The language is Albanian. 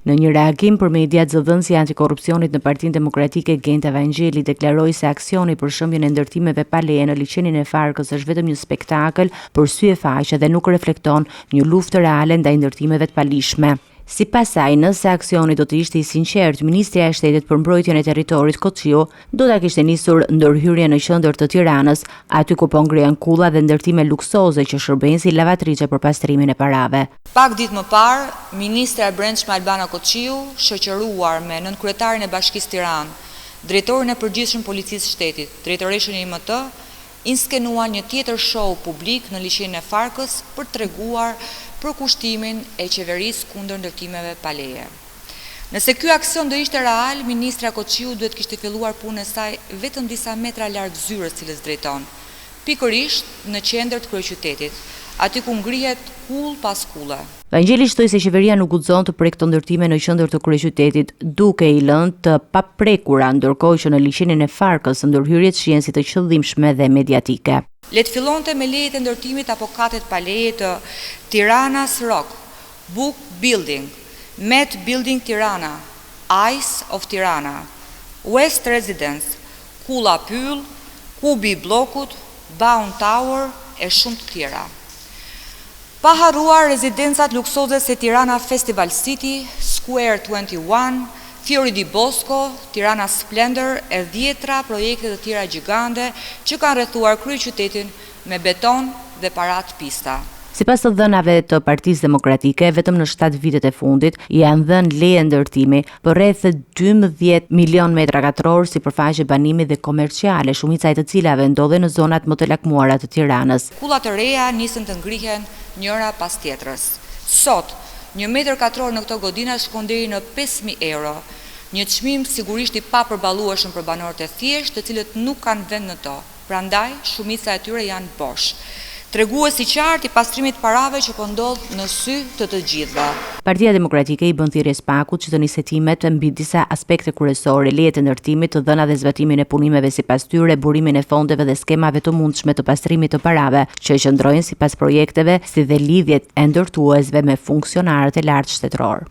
Në një reagim për mediat, zëdhënësi i antikorrupsionit në Partinë Demokratike Genta Vangjeli deklaroi se aksioni për shëmbjen e ndërtimeve pa leje në liçenin e Farkës është vetëm një spektakël për sy e faqe dhe nuk reflekton një luftë reale ndaj ndërtimeve të palishme. Sipas saj, nëse aksioni do të ishte i sinqert, Ministria e Shtetit për Mbrojtjen e Territorit Koçiu do ta kishte nisur ndërhyrje në qendër të Tiranës, aty ku po ngrihen kulla dhe ndërtime luksoze që shërbejnë si lavatriçe për pastrimin e parave. Pak ditë më parë, Ministra e Brendshme Albana Koçiu, shoqëruar me nënkryetarin e Bashkisë Tiranë, drejtorin e përgjithshëm Policisë Shtetit, drejtoreshën e IMT, inskenuan një tjetër show publik në liçenin e Farkës për treguar për kushtimin e qeverisë kundër ndërtimeve pa leje. Nëse ky aksion do ishte real, Ministra Koçiu duhet kishte filluar punën e saj vetëm disa metra larg zyrës cilës drejton, pikërisht në qendër të kryeqytetit, aty ku ngrihet kull pas kulle. Vangjeli shtoi se qeveria nuk guxon të prekë këto ndërtime në qendër të kryeqytetit, duke i lënë të paprekura, ndërkohë që në liçenin e Farkës ndërhyrjet shihen si të qëllimshme dhe mediatike. Le të fillonte me lejet e ndërtimit apo katet pa leje të Tiranas Rock, Book Building, Met Building Tirana, Ice of Tirana, West Residence, Kulla Pyll, Kubi Bllokut, Baun Tower e shumë të tjera. Pa harruar rezidencat luksoze se Tirana Festival City, Square 21, Fiori di Bosco, Tirana Splendor e 10 projekte të tjera gjigande që kanë rrethuar kryeqytetin me beton dhe parat pista. Sipas të dhënave të Partisë Demokratike, vetëm në 7 vitet e fundit janë dhënë leje ndërtimi për rreth 12 milion metra katror sipërfaqe banimi dhe komerciale, shumica e të cilave ndodhen në zonat më të lakmuara të Tiranës. Kullat të reja nisën të ngrihen njëra pas tjetrës. Sot, 1 metër katror në këto godina shkon deri në 5.000 euro, një çmim sigurisht i papërballueshëm për banorët e thjeshtë, të cilët nuk kanë vend në to. Prandaj, shumica e tyre janë bosh. Tregues i qartë i pastrimit parave që po ndodh në sy të gjithëve. Partia Demokratike i bën thirrje SPAK-ut që të nisë hetimet mbi disa aspekte kryesore, lejet e ndërtimit, të dhëna dhe zbatimin e punimeve sipas tyre, burimin e fondeve dhe skemave të mundshme të pastrimit të parave, që qëndrojnë sipas projekteve, si dhe lidhjet e ndërtuesve me funksionarët e lartë shtetëror.